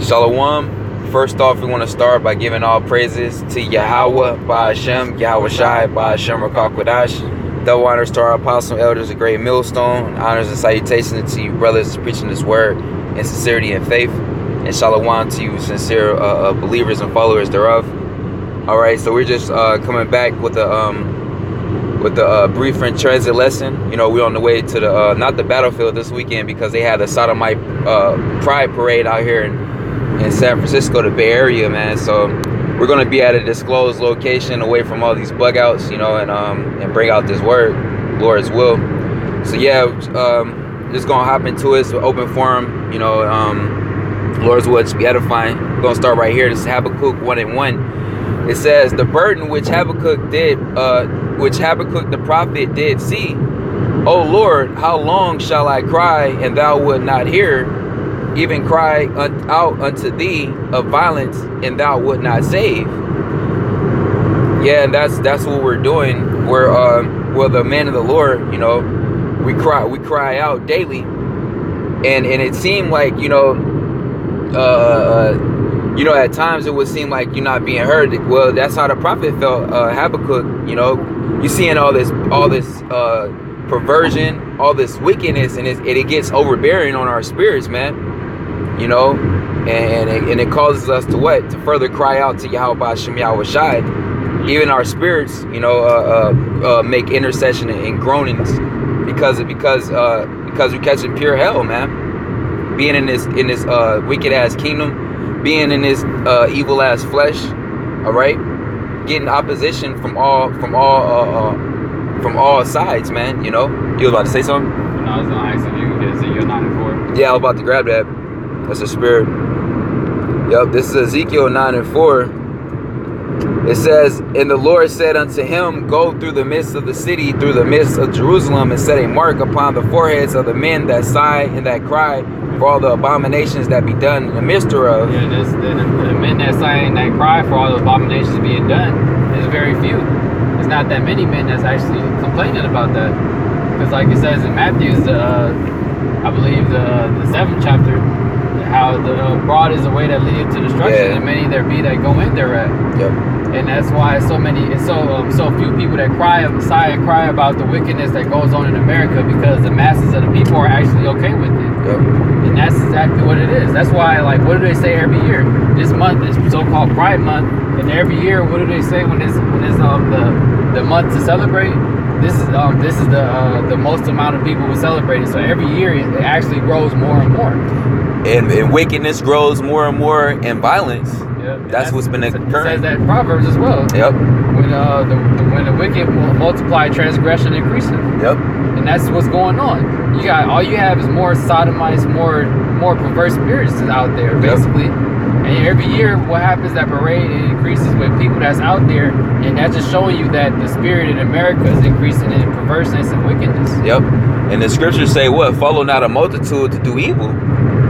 Shalom. First off, we want to start by giving all praises to Yahweh, Ba'ashem, Yahweh Shai, Ba'ashem Rakakwadash. Double honors to our apostle elders, a great millstone. Honors and salutations to you brothers preaching this word in sincerity and faith. And shalom to you sincere believers and followers thereof. All right, so we're just coming back with the brief and transit lesson. You know, we're on the way to the not the battlefield this weekend because they had the Sodomite Pride Parade out here in San Francisco, the Bay Area, man. So we're gonna be at a disclosed location away from all these bug outs, you know, and bring out this word, Lord's will. So yeah, just gonna hop into it. So open forum, you know, Lord's will just be edifying. We're gonna start right here. This is Habakkuk 1:1. It says, the burden which Habakkuk the prophet did see. O Lord, how long shall I cry and thou wilt not hear? Even cry out unto thee of violence and thou wilt not save. Yeah, and that's what we're doing. We're the men of the Lord, you know, we cry out daily. And it seemed like, you know, at times it would seem like you're not being heard. Well, that's how the prophet felt, Habakkuk. You know, you seeing all this perversion, all this wickedness, and it gets overbearing on our spirits, man. You know, and it causes us to what? To further cry out to Yahweh Ba'ashem Yahweh Shai. Even our spirits, you know, make intercession and groanings because we're catching pure hell, man. Being in this wicked ass kingdom, being in this evil ass flesh, all right, getting opposition from all sides, man. You know, you was about to say something? No, I was gonna ask if you could get Ezekiel 9 and 4. Yeah, I was about to grab that. That's the spirit. Yep, this is Ezekiel 9 and 4. It says, and the Lord said unto him, go through the midst of the city, through the midst of Jerusalem, and set a mark upon the foreheads of the men that sigh and that cry for all the abominations that be done in the midst thereof. Yeah, the men that sigh and that cry for all the abominations being done is very few. It's not that many men that's actually complaining about that. Because like it says in Matthew's, I believe the 7th chapter, how the broad is the way that leadeth to destruction, and many there be that go in thereat. Yep. And that's why it's so few people that sigh and cry about the wickedness that goes on in America, because the masses of the people are actually okay with it. Yep. And that's exactly what it is. That's why, like, what do they say every year? This month is so-called Pride Month, and every year, what do they say when it's the month to celebrate? This is the most amount of people who celebrate it. So every year it actually grows more and more. And wickedness grows more and more, and violence. Yep. That's what's been occurring. It says that in Proverbs as well. Yep. When the wicked multiply, transgression increasing. Yep. And that's what's going on. All you have is more sodomites, more perverse spirits out there, basically. Yep. And every year, what happens? That parade increases with people that's out there, and that's just showing you that the spirit in America is increasing in perverseness and wickedness. Yep. And the scriptures say what? Follow not a multitude to do evil.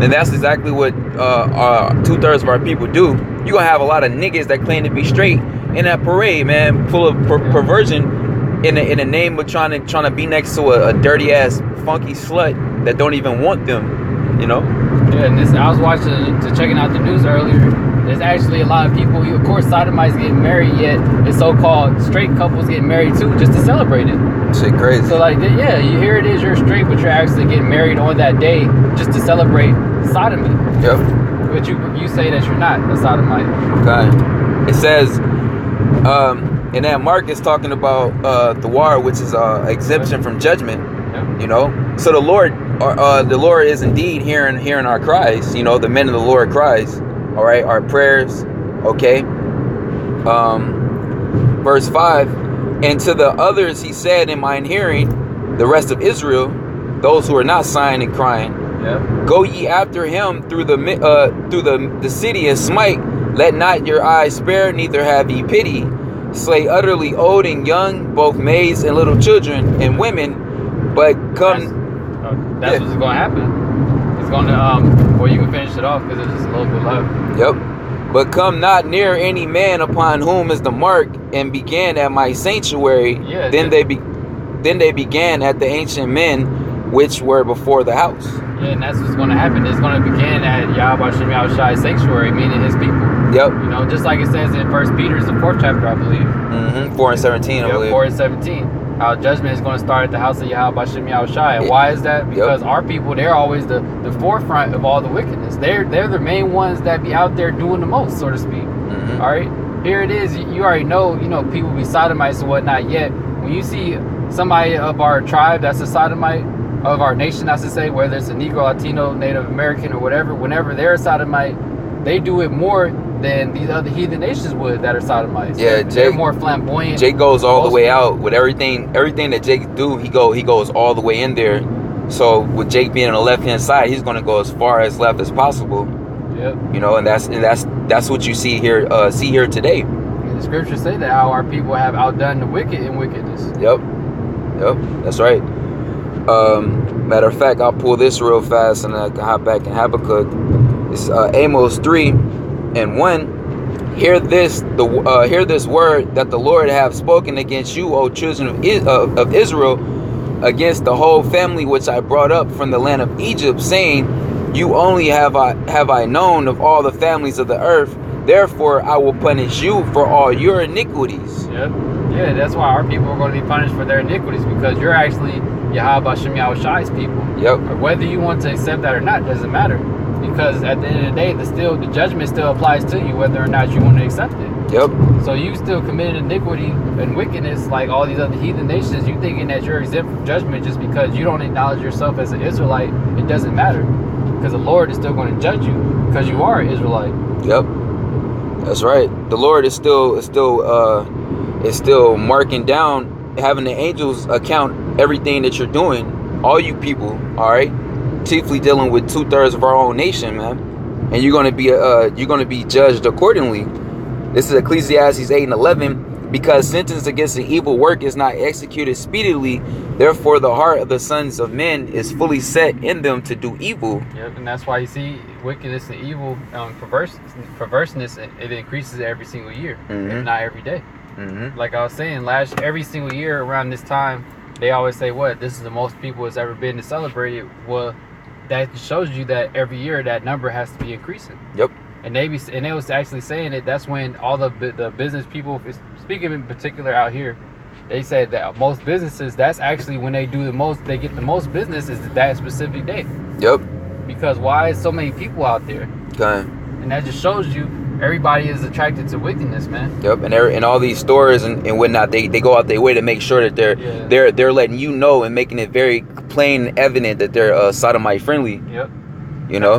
And that's exactly what 2/3 of our people do. You're gonna have a lot of niggas that claim to be straight in that parade, man, full of perversion in the name of trying to be next to a dirty ass funky slut that don't even want them, you know. Yeah, and I was checking out the news earlier. There's actually a lot of people, of course, sodomites getting married, yet the so-called straight couples getting married too, just to celebrate it. Shit crazy. So like, yeah, here it is, you're straight, but you're actually getting married on that day just to celebrate sodomy. Yep. But you say that you're not a sodomite. Okay. It says, and that Mark is talking about the war, which is exemption from judgment. Yep. You know, so the Lord is indeed hearing our cries. You know, the men of the Lord cries. All right, our prayers. Okay. Verse 5. And to the others he said in mine hearing, the rest of Israel, those who are not sighing and crying, yep. Go ye after him through the city and smite. Let not your eyes spare, neither have ye pity. Slay utterly old and young, both maids and little children and women. But come. That's what's going to happen. It's going to. Well, you can finish it off because it's just a little bit left. Yep. But come not near any man upon whom is the mark, and began at my sanctuary. Yeah, then they began at the ancient men which were before the house. Yeah, and that's what's going to happen. It's going to begin at Yahweh Shem Yahushai's sanctuary, meaning his people. Yep. You know, just like it says in 1 Peter's, the 4th chapter, I believe. 4:17, I believe. 4:17. How judgment is going to start at the house of Yahweh Shem Yahushai. And why is that? Because our people, they're always the forefront of all the wickedness. They're the main ones that be out there doing the most, so to speak. All right? Here it is. You already know, people be sodomites and whatnot. Yet, when you see somebody of our tribe that's a sodomite, of our nation, I should say, whether it's a Negro, Latino, Native American, or whatever, whenever they're a sodomite, they do it more than these other heathen nations would that are sodomites. Yeah, they're more flamboyant. Jake goes all the way out with everything that Jake do. He goes all the way in there. So with Jake being on the left hand side, he's going to go as far as left as possible. Yep. And that's what you see here today. And the scriptures say that how our people have outdone the wicked in wickedness. Yep. That's right. Matter of fact, I'll pull this real fast and I can hop back in Habakkuk. It's Amos 3:1. Hear this word that the Lord have spoken against you, O children of Israel, against the whole family which I brought up from the land of Egypt, saying, you only have I known of all the families of the earth. Therefore, I will punish you for all your iniquities. Yep. Yeah, that's why our people are going to be punished for their iniquities, because you're actually Yahweh Shem Yahushai's people. Yep. Or whether you want to accept that or not doesn't matter, because at the end of the day, the judgment still applies to you, whether or not you want to accept it. Yep. So you still committed iniquity and wickedness like all these other heathen nations. You thinking that you're exempt from judgment just because you don't acknowledge yourself as an Israelite? It doesn't matter, because the Lord is still going to judge you because you are an Israelite. Yep. That's right. The Lord is still marking down, having the angels account everything that you're doing, all you people. All right, chiefly dealing with 2/3 of our own nation, man, and you're gonna be judged accordingly. This is Ecclesiastes 8:11. Because sentence against an evil work is not executed speedily, therefore the heart of the sons of men is fully set in them to do evil. Yep, and that's why you see wickedness and evil, perverseness, it increases every single year, if not every day. Like I was saying, every single year around this time, they always say, what, this is the most people has ever been to celebrate it. Well, that shows you that every year that number has to be increasing. Yep. And they was actually saying it. That's when all the business people, speaking in particular out here, they said that most businesses, that's actually when they do the most, they get the most business is that specific day. Yep. Because why is so many people out there? Okay. And that just shows you everybody is attracted to wickedness, man. Yep. And all these stores and whatnot, they go out their way to make sure that they're letting you know and making it very plain and evident that they're sodomite friendly. Yep.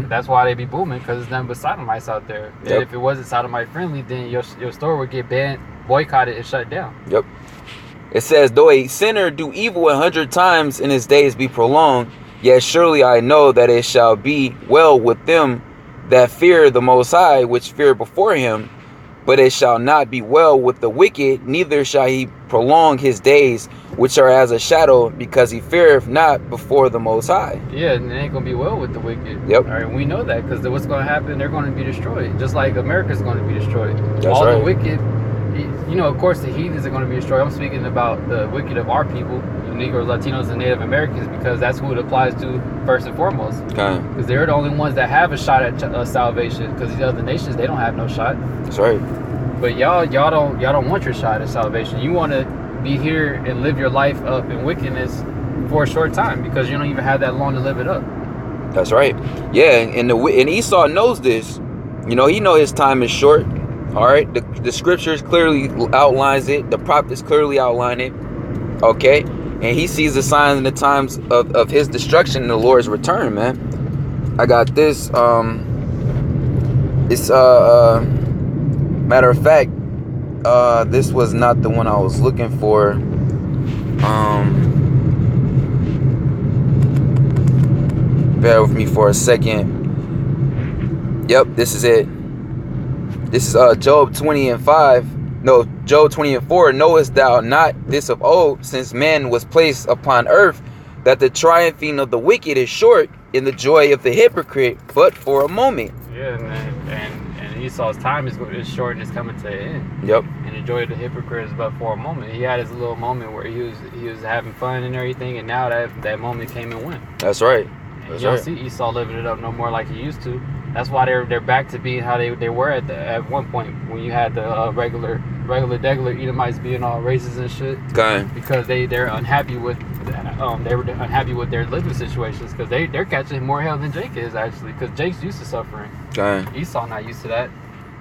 That's why they be booming, because there's nothing but sodomites out there. Yep. And if it wasn't sodomite friendly, then your store would get banned, boycotted, and shut down. Yep. It says, though a sinner do evil 100 times and his days be prolonged, yet surely I know that it shall be well with them that fear the Most High, which fear before him. But it shall not be well with the wicked, neither shall he prolong his days, which are as a shadow, because he feareth not before the Most High. Yeah, and it ain't going to be well with the wicked. Yep. All right, we know that, because what's going to happen, they're going to be destroyed. Just like America's going to be destroyed. That's all right. The wicked, of course the heathens are going to be destroyed. I'm speaking about the wicked of our people, the Negroes, Latinos, and Native Americans, because that's who it applies to first and foremost. Okay. Because they're the only ones that have a shot at salvation, because these other nations, they don't have no shot. That's right. But y'all don't want your shot at salvation. You want to be here and live your life up in wickedness for a short time, because you don't even have that long to live it up. That's right. Yeah, and Esau knows this. He know his time is short. All right. The scriptures clearly outlines it. The prophets clearly outline it. Okay. And he sees the signs and the times of his destruction and the Lord's return, man. I got this. It's matter of fact, this was not the one I was looking for. Bear with me for a second. Yep, this is it. This is Job 20:5. No, Job 20:4. Knowest thou not this of old, since man was placed upon earth, that the triumphing of the wicked is short, and the joy of the hypocrite but for a moment. Yeah, and Esau's time is short and it's coming to an end. Yep. And the joy of the hypocrite is but for a moment. He had his little moment where he was having fun and everything, and now that moment came and went. That's right. You don't see Esau living it up no more like he used to. That's why they're back to being how they were at one point when you had the regular Edomites being all racist and shit. Okay. Because they're unhappy with they were unhappy with their living situations because they're catching more hell than Jake is actually because Jake's used to suffering. Okay. Esau not used to that.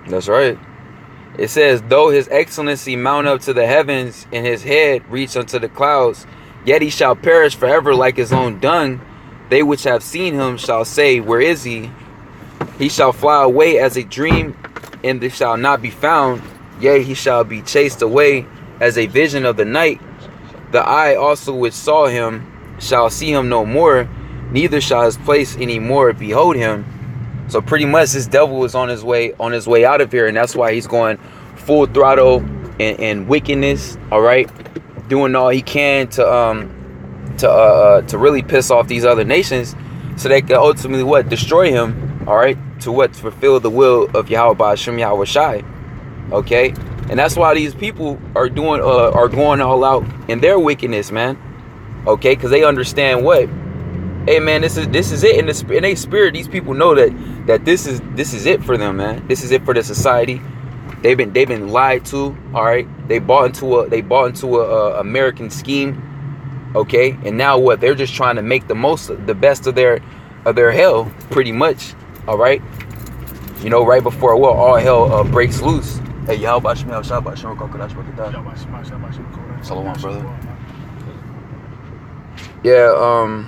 That's right. It says, though his excellency mount up to the heavens and his head reach unto the clouds, yet he shall perish forever like his own dung. They which have seen him shall say, where is he? He shall fly away as a dream, and they shall not be found. Yea, he shall be chased away as a vision of the night. The eye also which saw him shall see him no more, neither shall his place any more behold him. So pretty much this devil is on his way out of here, and that's why he's going full throttle and wickedness, all right, doing all he can to really piss off these other nations so they can ultimately what? Destroy him. All right, to what? Fulfill the will of Yahweh Ba'ashem Yahweh Shai. Okay, and that's why these people are going all out in their wickedness, man. Okay, because they understand what? Hey, man, this is it. In their spirit, these people know that this is it for them, man. This is it for the society. They've been lied to. All right, they bought into a American scheme. Okay, and now what? They're just trying to make the best of their hell, pretty much. All right, you know, right before what all hell breaks loose. Hey, Yahweh Shalom, brother. Yeah,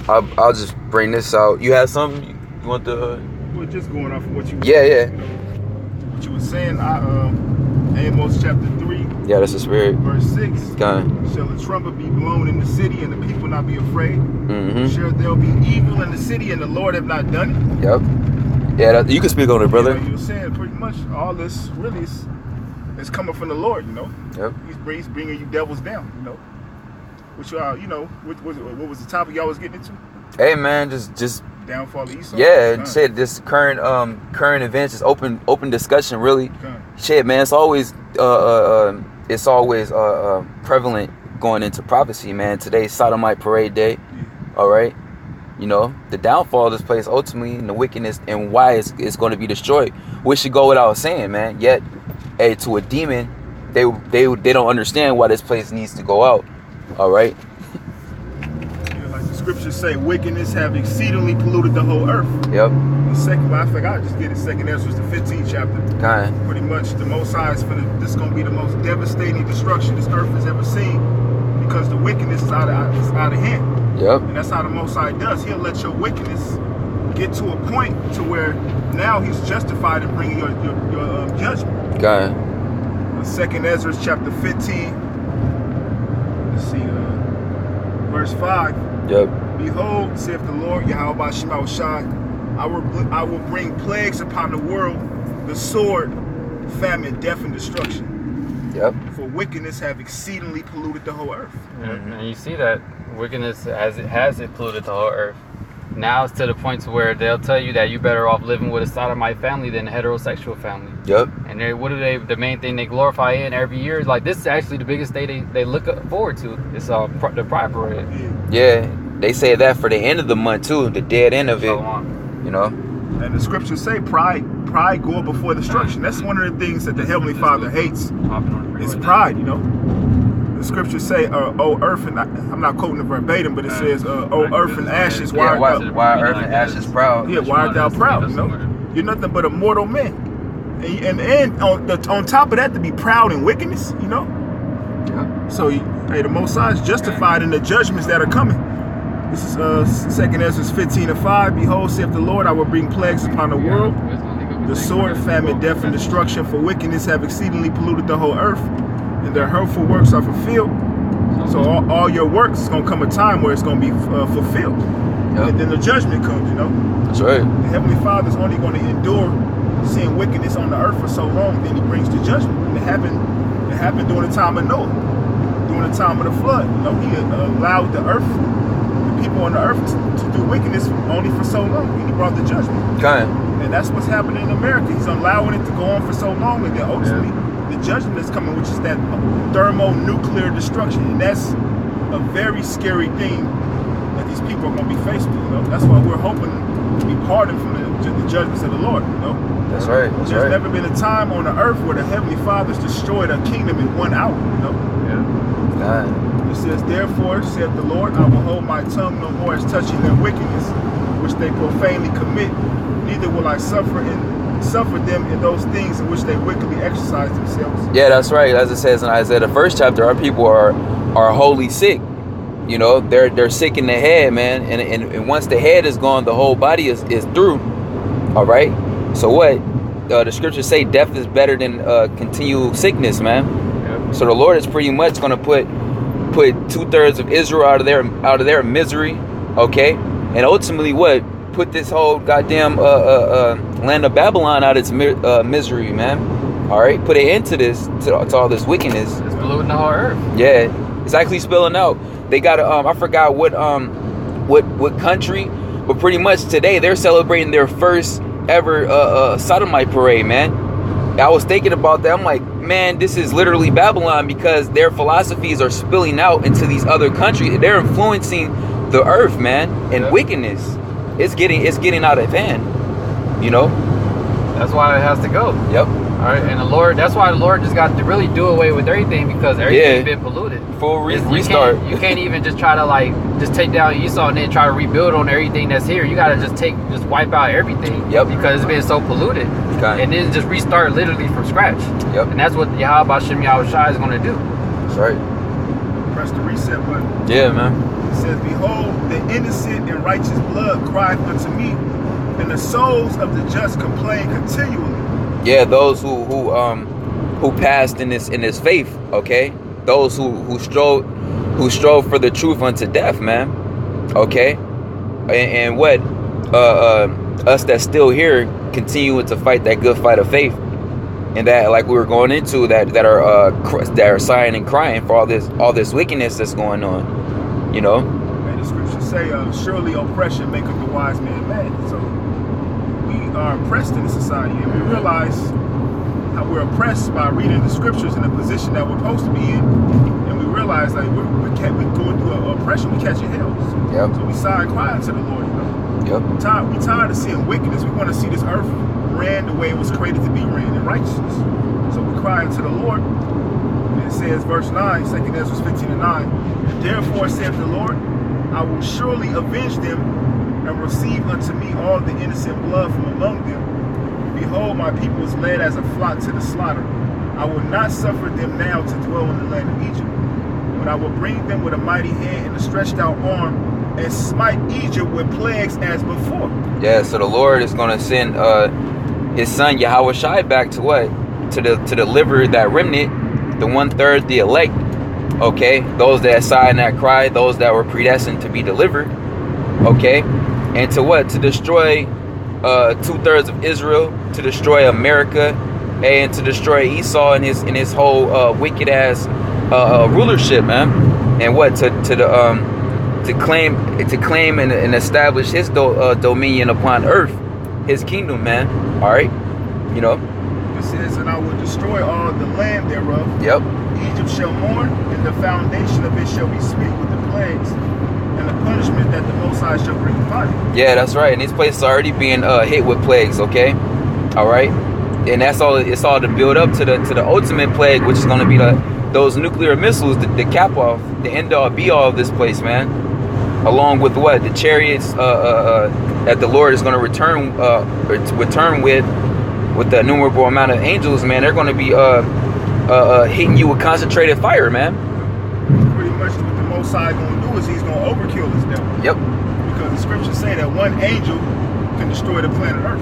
I'll just bring this out. You had something you want to? We're just going off of what you. Yeah. What you were saying. Amos chapter 3. Yeah, that's the spirit. Verse 6. Okay. Shall the trumpet be blown in the city and the people not be afraid? Mm-hmm. Shall there be evil in the city and the Lord have not done it? Yep. Yeah, you can speak on it, brother. You were saying pretty much all this really is coming from the Lord, you know. Yep. He's bringing you devils down, you know. Which you know, what was the topic y'all was getting into? Hey, man, just downfall of Esau. Yeah, shit. This current events is open discussion, really. Shit, man, it's always prevalent going into prophecy, man. Today's Sodomite parade day. All right, you know, the downfall of this place ultimately, and the wickedness, and why it's going to be destroyed, which should go without saying, man. Yet, hey, to a demon, they don't understand why this place needs to go out. All right. Like the scriptures say, wickedness have exceedingly polluted the whole earth. Yep. I forgot. I just did it. 2nd Ezra, the 15th chapter. Kind. Pretty much, the Most High this is going to be the most devastating destruction this earth has ever seen, because the wickedness is out of hand. Yep. And that's how the Most High does. He'll let your wickedness get to a point to where now He's justified in bringing your judgment. Kind. 2nd Ezra, chapter 15. Let's see, verse 5. Yep. Behold, saith the Lord, Yahweh Ba'ashem Yahweh Shai, I will bring plagues upon the world, the sword, famine, death, and destruction. Yep. For wickedness have exceedingly polluted the whole earth. And you see that wickedness has polluted the whole earth. Now it's to the point to where they'll tell you that you're better off living with a sodomite family than a heterosexual family. Yep. And the main thing they glorify in every year is like, this is actually the biggest day they look forward to. It's the Pride Parade. Yeah, they say that for the end of the month too, the dead end of it. You know. And the scriptures say pride go before destruction. That's one of the things that the Heavenly Father hates. It's pride, you know. The scriptures say, "O earth," and I'm not quoting it verbatim, but it says, "O earth and ashes, why earth and ashes proud?" Yeah, why art thou proud? You know, you're nothing but a mortal man, and on top of that, to be proud in wickedness, you know. Yeah. So, hey, the Most High is justified in the judgments that are coming. This is 2nd Ezra 15:5. Behold, saith the Lord, I will bring plagues upon the world, the sword, famine, death, and destruction. For wickedness have exceedingly polluted the whole earth, and their hurtful works are fulfilled. So all your works is going to come a time where it's going to be fulfilled. Yep. And then the judgment comes, you know. That's right. The Heavenly Father is only going to endure seeing wickedness on the earth for so long, then He brings the judgment. And it happened during the time of Noah, during the time of the flood. You know, He allowed the people on the earth to do wickedness only for so long, and He brought the judgment. Okay. And that's what's happening in America. He's allowing it to go on for so long, and then ultimately the judgment is coming, which is that thermonuclear destruction. And that's a very scary thing that these people are going to be faced with. You know, that's why we're hoping to be pardoned from the judgments of the Lord. You know, That's right. That's there's right. never been a time on the earth where the Heavenly Father's destroyed a kingdom in 1 hour. You know, Yeah. God. it says, "Therefore, saith the Lord, I will hold my tongue no more as touching their wickedness, which they profanely commit. Neither will I suffer them in those things in which they wickedly exercise themselves." Yeah, that's right. As it says in Isaiah, the first chapter, our people are wholly sick. You know, they're sick in the head, man. And once the head is gone, the whole body is through. All right. So what? The scriptures say death is better than continual sickness, man. Yep. So the Lord is pretty much going to put 2/3 of Israel out of their misery, okay? And ultimately, what? Put this whole goddamn land of Babylon out of its misery, man. All right, put an end to this, to all this wickedness. It's polluting the whole earth. Yeah, it's actually spilling out. They got I forgot what country, but pretty much today they're celebrating their first ever sodomite parade, man. I was thinking about that. I'm like, man, this is literally Babylon, because their philosophies are spilling out into these other countries. They're influencing the earth, man, and Yep. wickedness. It's getting out of hand. You know? That's why it has to go. Yep. All right, and the Lord, that's why the Lord just got to really do away with everything, because everything's been polluted. Full You restart. You can't even just try to just take down Esau and then try to rebuild on everything that's here. You gotta just wipe out everything. Yep. Because it's been so polluted. Okay. And then just restart literally from scratch. Yep. And that's what Yahweh Shem Yahushua is gonna do. That's right. Press the reset button. Yeah, man. It says, "Behold, the innocent and righteous blood crieth unto me, and the souls of the just complain continually." Yeah, those who passed in this faith, okay? Those who strove for the truth unto death, man. Okay? And what us that's still here continuing to fight that good fight of faith. And that, like we were going into, that are sighing and crying for all this wickedness that's going on. You know? And the scriptures say, "Surely oppression maketh the wise man mad." So we are oppressed in the society, and we realize how we're oppressed by reading the scriptures in the position that we're supposed to be in, and we realize like we're going through oppression, we catching hell. Yep. So we sigh and cry unto the Lord. You know? Yep. We tired of seeing wickedness. We want to see this earth ran the way it was created to be ran, in righteousness. So we cry unto the Lord. And it says, verse 9, 2 Ezra 15:9, "Therefore saith the Lord, I will surely avenge them, and receive unto me all the innocent blood from among them. Behold, my people is led as a flock to the slaughter. I will not suffer them now to dwell in the land of Egypt, but I will bring them with a mighty hand and a stretched out arm, and smite Egypt with plagues as before." Yeah, so the Lord is gonna send his son Yahushua back to what? To deliver that remnant, the 1/3, the elect. Okay, those that sigh and that cry, those that were predestined to be delivered. Okay, and to what? To destroy 2/3 of Israel, to destroy America, and to destroy Esau and his whole wicked ass rulership, man. And what? To claim and establish his dominion upon earth, his kingdom, man. All right, you know. It says, "And I will destroy all the land thereof. Yep. Egypt shall mourn, and the foundation of it shall be smit with the plagues, and the punishment that the Most High shall bring upon it." Yeah, that's right. And these places are already being hit with plagues. Okay, all right. And that's all. It's all to build up to the ultimate plague, which is going to be those nuclear missiles, the cap off, the end all be all of this place, man. Along with what? The chariots that the Lord is going to return with the innumerable amount of angels, man. They're going to be hitting you with concentrated fire, man. Pretty much what the Most High going to do is he's going to overkill this devil. Yep. Because the scriptures say that one angel can destroy the planet Earth.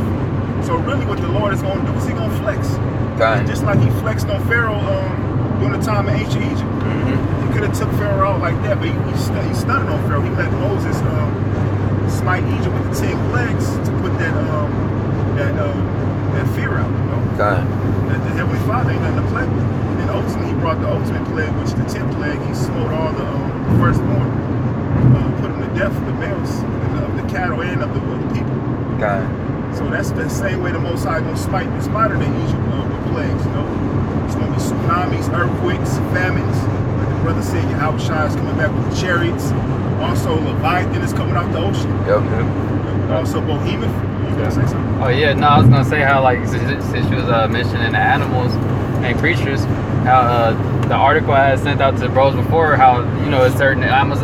So really what the Lord is going to do is he's going to flex. God. Just like he flexed on Pharaoh during the time of ancient Egypt. Mm-hmm. He could have took Pharaoh out like that, but he stunned on Pharaoh. He let Moses smite Egypt with the 10 plagues to put that fear out, you know? God. That the Heavenly Father ain't nothing to play with. And then ultimately he brought the ultimate plague, which is the 10th plague. He smote all the firstborn, put them to death, the males, of the cattle and of the people. God. So that's the same way the Most High gonna smite this modern day Egypt with plagues, you know? It's gonna be tsunamis, earthquakes, famines. Like the brother said, Yahushua is coming back with the chariots, Also, Leviathan is coming out the ocean. Yep. Also, Behemoth. You gonna say something? Oh yeah, no, I was gonna say how like since she was mentioning the animals and creatures, how the article I had sent out to the bros before, how it's certain animals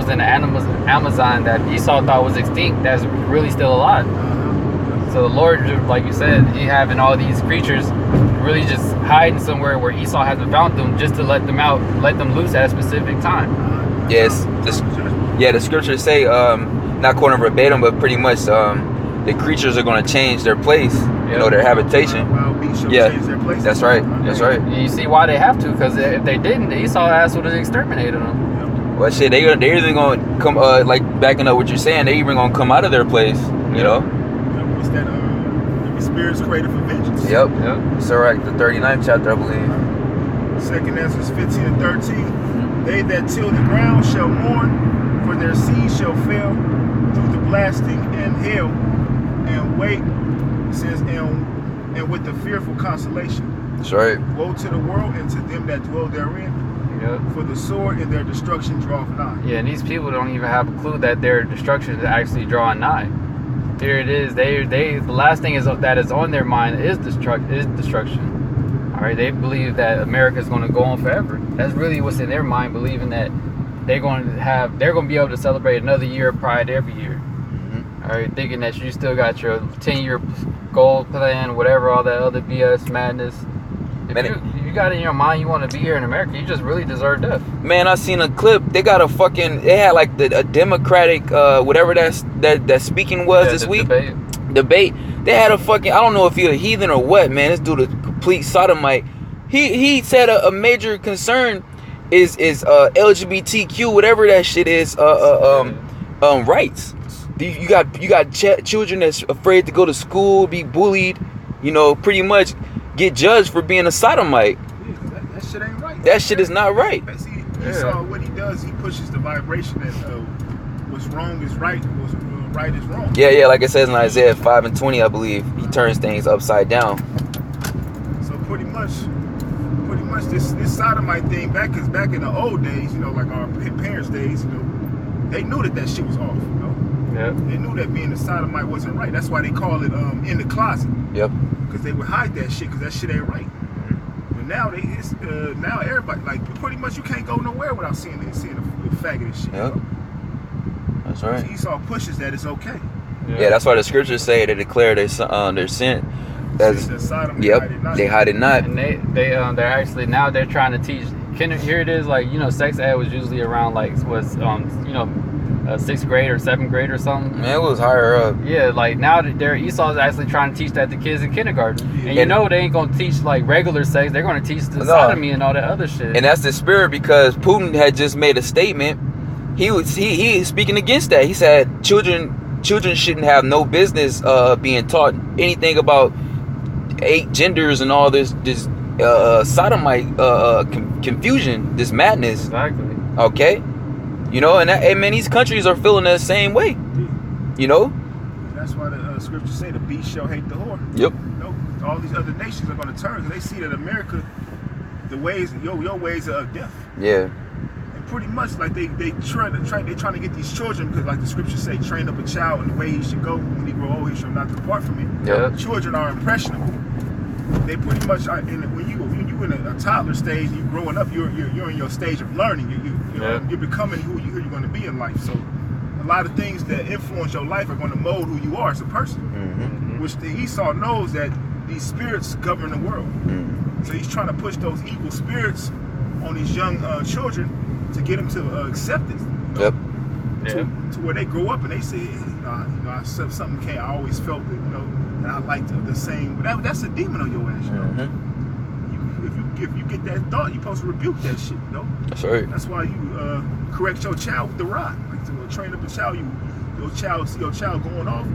in the Amazon that Esau thought was extinct that's really still alive. So the Lord, like you said, He having all these creatures really just hiding somewhere where Esau hasn't found them, just to let them out, let them loose at a specific time. Yes. The scriptures say, not quoting verbatim, but pretty much the creatures are going to change their place, their habitation. Wild beasts shall Yeah, change their places. that's right. That's right. And you see why they have to, because if they didn't, Esau ass would have exterminated them. Well, shit, they're either going to come, like backing up what you're saying, they even going to come out of their place, you know? What's that? Every spirit's created for vengeance. Yep. It's all right. The 39th chapter, I believe. 2 Ezra 15 and 13. They that till the ground shall mourn, for their seed shall fail through the blasting and hail, and wait, it says, and with the fearful consolation. That's right. Woe to the world and to them that dwell therein, for the sword and their destruction draweth nigh. Yeah, and these people don't even have a clue that their destruction is actually drawing nigh. Here it is. They the last thing that is on their mind is destruction. All right, they believe that America is going to go on forever. That's really what's in their mind, believing that they're going to be able to celebrate another year of Pride every year. Mm-hmm. All right, thinking that you still got your 10-year goal plan, whatever, all that other BS madness. If you got it in your mind you want to be here in America, you just really deserve death. Man, I seen a clip. They got they had like a Democratic, whatever that speaking was this week. Debate. They had a fucking, I don't know if he's a heathen or what, man. This dude a complete sodomite. He said a major concern is LGBTQ, whatever that shit is, rights. You got children that's afraid to go to school, be bullied, pretty much get judged for being a sodomite. Yeah, that shit ain't right. That shit is not right. See, Esau, what he does, he pushes the vibration that what's wrong is right, what's right is wrong. Yeah, like it says in Isaiah 5 and 20, I believe, he turns things upside down. So pretty much this sodomite thing back in the old days, like our parents' days, they knew that shit was off. Yeah. They knew that being a sodomite wasn't right. That's why they call it in the closet. Yep. Because they would hide that shit because that shit ain't right. But now now everybody, like, pretty much you can't go nowhere without seeing a faggot and shit. Yep. That's right. Esau pushes that it's okay. Yeah, that's why the scriptures say they declare their sin. They hide it not. And they're actually now they're trying to teach. Here it is, like, sex ed was usually around like sixth grade or seventh grade or something. Man, it was higher up. Yeah, like now Esau's actually trying to teach that to kids in kindergarten. And they ain't gonna teach like regular sex. They're gonna teach the sodomy and all that other shit. And that's the spirit, because Putin had just made a statement. He is speaking against that. He said children shouldn't have no business being taught anything about 8 genders and all this sodomite confusion, this madness. Exactly. Okay, and man, these countries are feeling the same way. That's why the scriptures say the beast shall hate the whore. Yep. All these other nations are going to turn because they see that America, the ways, your ways are of death. Yeah. And pretty much like they trying to get these children, because like the scriptures say, train up a child in the way he should go. When he grow old, he shall not depart from it. Yep. Children are impressionable. They pretty much are, when you in a toddler stage, you growing up, you're in your stage of learning. You're becoming who you're going to be in life. So a lot of things that influence your life are going to mold who you are as a person. Mm-hmm. Which the Esau knows that these spirits govern the world. Mm-hmm. So he's trying to push those evil spirits on these young children to get them to accept it. Yep. To where they grow up and they say, something can't. I always felt that, and I liked the same. But that's a demon on your ass. Mm-hmm. If you get that thought, you're supposed to rebuke that shit. That's right. That's why you correct your child with the rod. Like to train up a child, your child going off.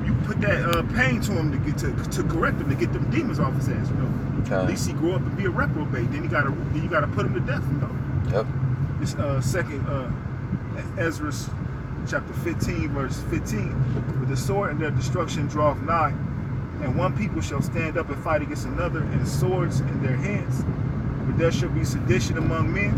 You put that pain to him to correct him, to get them demons off his ass. At least he grow up and be a reprobate. Then you gotta put him to death. Yep. This second Ezra chapter 15 verse 15. With the sword and their destruction draweth nigh, and one people shall stand up and fight against another, and swords in their hands. But there shall be sedition among men,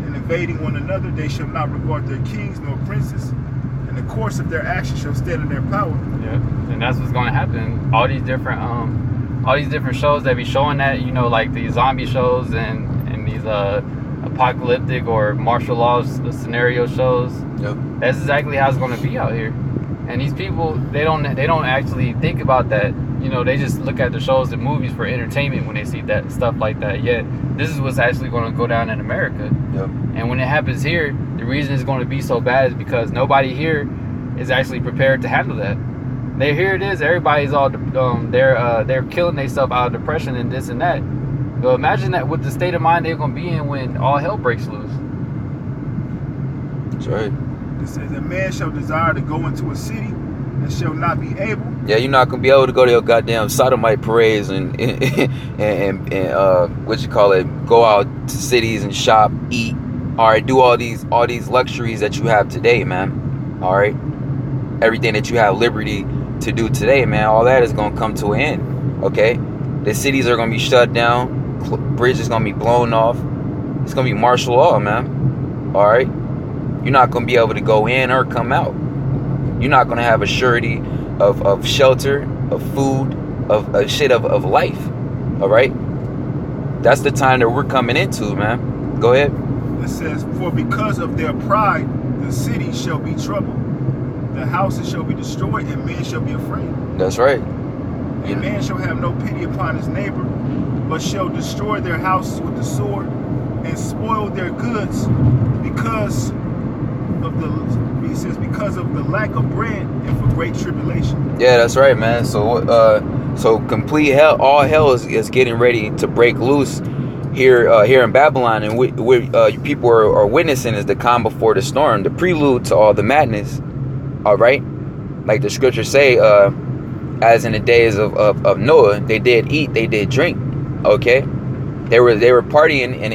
and and invading one another. They shall not regard their kings nor princes, and the course of their actions shall stand in their power. Yeah, and that's what's going to happen. All these different shows that be showing that, you know, like these zombie shows and these apocalyptic or martial law scenario shows. Yep. That's exactly how it's going to be out here. And these people, they don't actually think about that. You know, they just look at the shows and movies for entertainment when they see that stuff like that. Yet this is what's actually going to go down in America. Yep. And when it happens here, the reason it's going to be so bad is because nobody here is actually prepared to handle that. Here it is. Everybody's all they're killing themselves out of depression and this and that. So imagine that with the state of mind they're going to be in when all hell breaks loose. That's right. It says, a man shall desire to go into a city and shall not be able. Yeah, you're not gonna be able to go to your goddamn sodomite parades and what you call it, go out to cities and shop, eat, all right, do all these luxuries that you have today, man. All right, everything that you have liberty to do today, man, all that is gonna come to an end. Okay, the cities are gonna be shut down, bridges gonna be blown off. It's gonna be martial law, man. All right, you're not gonna be able to go in or come out. You're not gonna have a surety of shelter, of food, of shit of life. All right, that's the time that we're coming into, man. Go ahead. It says, for because of their pride, the city shall be troubled, the houses shall be destroyed, and men shall be afraid. That's right. And man shall have no pity upon his neighbor, but shall destroy their houses with the sword, and spoil their goods because of the lack of bread and for great tribulation. Yeah, that's right, man. So complete hell, all hell is getting ready to break loose here in Babylon, and people are witnessing is the calm before the storm, the prelude to all the madness. All right, like the scriptures say, as in the days of Noah, they did eat, they did drink. Okay, they were partying, and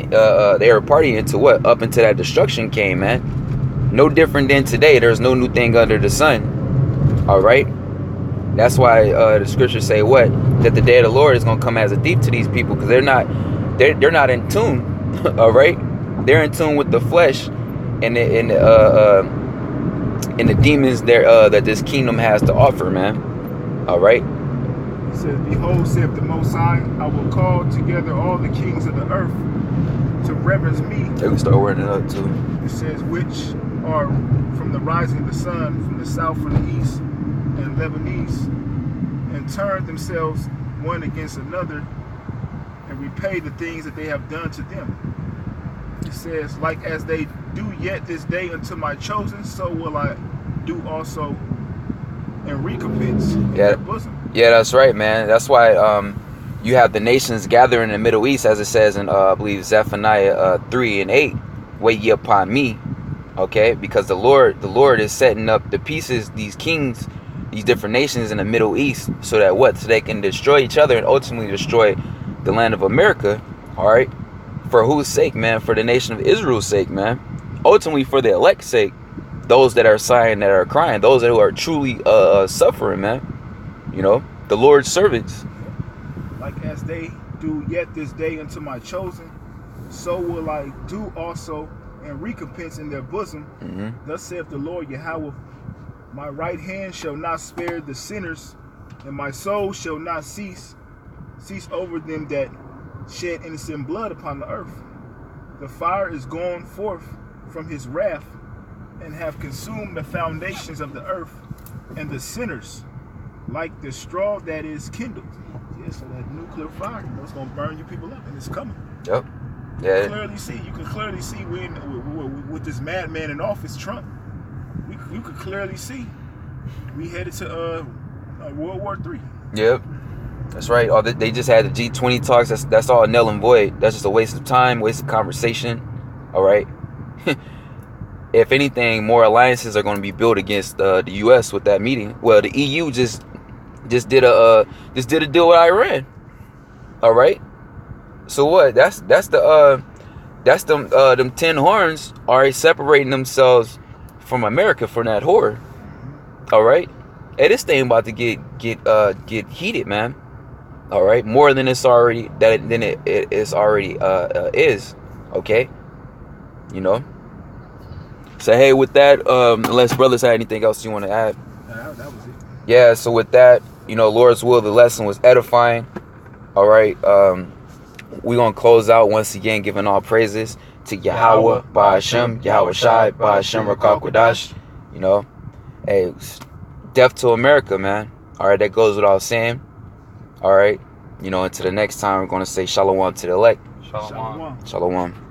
they were partying to what? Up until that destruction came, man. No different than today. There's no new thing under the sun. All right. That's why the scriptures say what? That the day of the Lord is going to come as a thief to these people, because they're not in tune. All right. They're in tune with the flesh and the demons there that this kingdom has to offer, man. All right. It says, behold, saith the Most High, I will call together all the kings of the earth to reverence me. They can start wording it up too. It says, which are from the rising of the sun, from the south, from the east, and Lebanese, and turn themselves one against another, and repay the things that they have done to them. It says, like as they do yet this day unto my chosen, so will I do also in recompense in their bosom. Yeah, that's right, man. That's why you have the nations gathering in the Middle East, as it says in I believe Zephaniah 3:8, wait ye upon me. Okay, because the Lord is setting up the pieces, these kings, these different nations in the Middle East, so that what? So they can destroy each other and ultimately destroy the land of America. All right, for whose sake, man? For the nation of Israel's sake, man. Ultimately, for the elect's sake, those that are sighing, that are crying, those who are truly suffering, man. You know, the Lord's servants. Like as they do yet this day unto my chosen, so will I do also and recompense in their bosom. Thus saith the Lord Yahweh, my right hand shall not spare the sinners, and my soul shall not cease over them that shed innocent blood upon the earth. The fire is gone forth from his wrath, and have consumed the foundations of the earth, and the sinners like the straw that is kindled. Yeah, so that nuclear fire, you know, it's gonna burn you people up, and it's coming. Yep. Yeah. You can clearly see with this madman in office, Trump. You could clearly see we headed to World War III. Yep. That's right. They just had the G20 talks. That's all null and void. That's just a waste of time, waste of conversation. All right. If anything, more alliances are going to be built against the U.S. with that meeting. Well, the EU just did a deal with Iran. All right. So what? That's them 10 horns are separating themselves from America from that whore. All right. Hey, this thing about to get heated, man. All right, more than it's already is. Okay. You know. So hey, with that, unless brothers had anything else you want to add. That was it. Yeah, so with that, you know, Lord's will, the lesson was edifying. All right. We're going to close out once again, giving all praises to Yahweh, Ba'ashem, Yahweh Shai, Ba'ashem, Rakak Wadash. You know, hey, death to America, man. All right, that goes without saying. All right. You know, until the next time, we're going to say shalom to the elect. Shalom. Shalom.